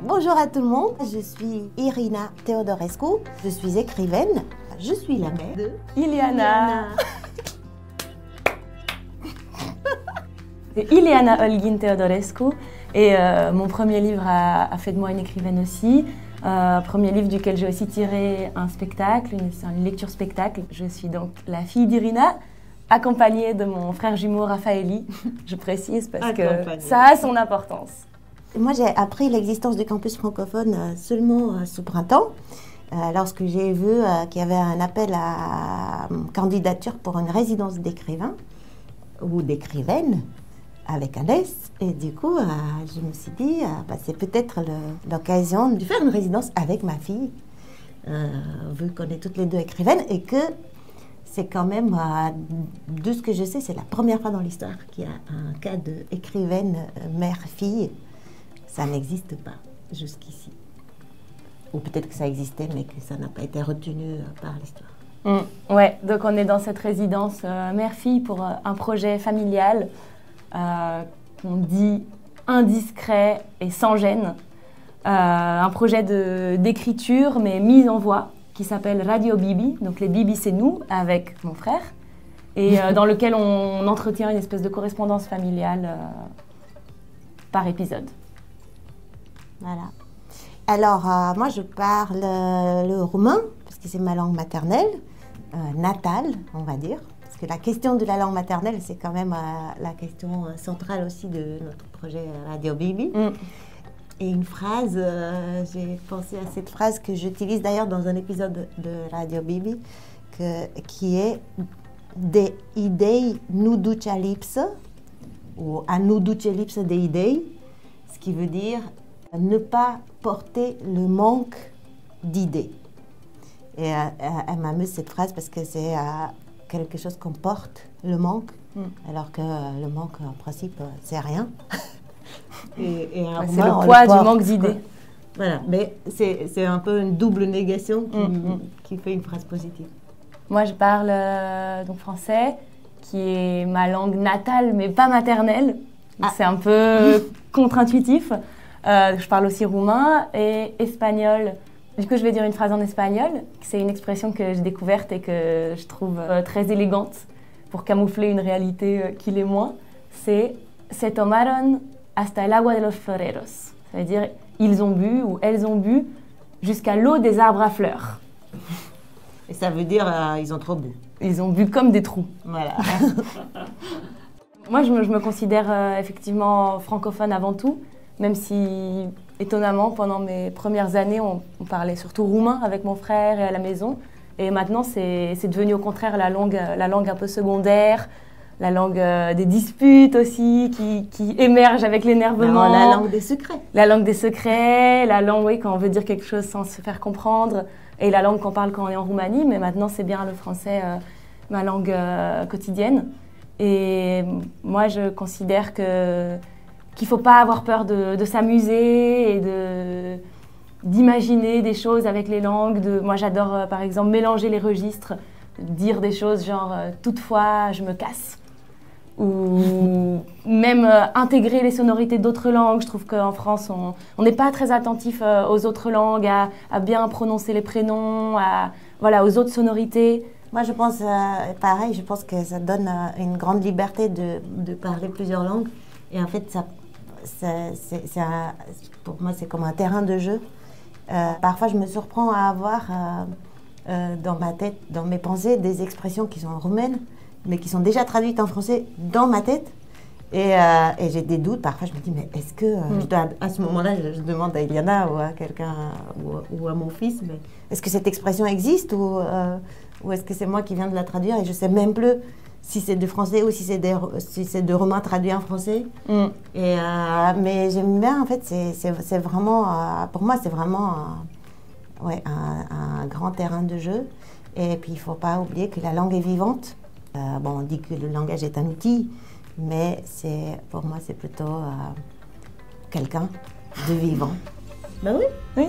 Bonjour à tout le monde, je suis Irina Teodorescu, je suis écrivaine, je suis la mère de Ileana. C'est Ileana Holguin Teodorescu et mon premier livre a fait de moi une écrivaine aussi. Premier livre duquel j'ai aussi tiré un spectacle, une lecture spectacle. Je suis donc la fille d'Irina, accompagnée de mon frère jumeau Raphaëli, je précise parce que ça a son importance. Moi, j'ai appris l'existence du campus francophone seulement ce printemps, lorsque j'ai vu qu'il y avait un appel à candidature pour une résidence d'écrivain ou d'écrivaine avec un S. Et du coup, je me suis dit, c'est peut-être l'occasion de faire une résidence avec ma fille, vu qu'on est toutes les deux écrivaines et que c'est quand même, de ce que je sais, c'est la première fois dans l'histoire qu'il y a un cas d'écrivaine mère-fille. Ça n'existe pas jusqu'ici. Ou peut-être que ça existait, mais que ça n'a pas été retenu par l'histoire. Ouais, donc on est dans cette résidence mère-fille pour un projet familial qu'on dit indiscret et sans gêne. Un projet d'écriture, mais mis en voix, qui s'appelle Radio Bibi. Donc les Bibi, c'est nous, avec mon frère, et dans lequel on entretient une espèce de correspondance familiale par épisode. Voilà. Alors, moi, je parle le roumain, parce que c'est ma langue maternelle, natale, on va dire. Parce que la question de la langue maternelle, c'est quand même la question centrale aussi de notre projet Radio Bibi. Et une phrase, j'ai pensé à cette phrase que j'utilise d'ailleurs dans un épisode de Radio Bibi, qui est « De idei nu duce lipsă » ou « A nu duce lipsă de idei », ce qui veut dire ne pas porter le manque d'idées. Et elle m'amuse cette phrase parce que c'est quelque chose qu'on porte, le manque, alors que le manque, en principe, c'est rien. C'est le poids du manque d'idées. Voilà, mais c'est un peu une double négation qui fait une phrase positive. Moi, je parle donc français, qui est ma langue natale, mais pas maternelle. C'est un peu contre-intuitif. Je parle aussi roumain et espagnol. Du coup, je vais dire une phrase en espagnol. C'est une expression que j'ai découverte et que je trouve très élégante pour camoufler une réalité qui l'est moins. C'est « Se tomaron hasta el agua de los floreros ». Ça veut dire « ils ont bu » ou « elles ont bu » jusqu'à l'eau des arbres à fleurs. Et ça veut dire ils ont trop bu. Ils ont bu comme des trous. Voilà. Moi, je me considère effectivement francophone avant tout. Même si, étonnamment, pendant mes premières années, on parlait surtout roumain avec mon frère et à la maison. Et maintenant, c'est devenu au contraire la langue un peu secondaire, la langue des disputes aussi, qui émerge avec l'énervement. La langue des secrets. La langue des secrets, la langue, oui, quand on veut dire quelque chose sans se faire comprendre. Et la langue qu'on parle quand on est en Roumanie. Mais maintenant, c'est bien le français, ma langue quotidienne. Et moi, je considère qu'il ne faut pas avoir peur de s'amuser et d'imaginer des choses avec les langues. Moi, j'adore, par exemple, mélanger les registres, dire des choses genre « toutefois, je me casse » ou même intégrer les sonorités d'autres langues. Je trouve qu'en France, on n'est pas très attentif aux autres langues, à bien prononcer les prénoms, aux autres sonorités. Moi, je pense pareil, je pense que ça donne une grande liberté de parler plusieurs langues. Et en fait, pour moi, c'est comme un terrain de jeu. Parfois, je me surprends à avoir dans ma tête, dans mes pensées, des expressions qui sont roumaines, mais qui sont déjà traduites en français dans ma tête. Et j'ai des doutes. Parfois, je me dis, mais est-ce que... à ce moment-là, je demande à Iliana ou à quelqu'un, ou à mon fils, mais est-ce que cette expression existe ou est-ce que c'est moi qui viens de la traduire et je ne sais même plus si c'est de français ou si c'est de roumain traduit en français. Mais j'aime bien, en fait, c'est vraiment, pour moi, c'est vraiment un grand terrain de jeu. Et puis, il ne faut pas oublier que la langue est vivante. On dit que le langage est un outil, mais pour moi, c'est plutôt quelqu'un de vivant. Ben oui. Oui.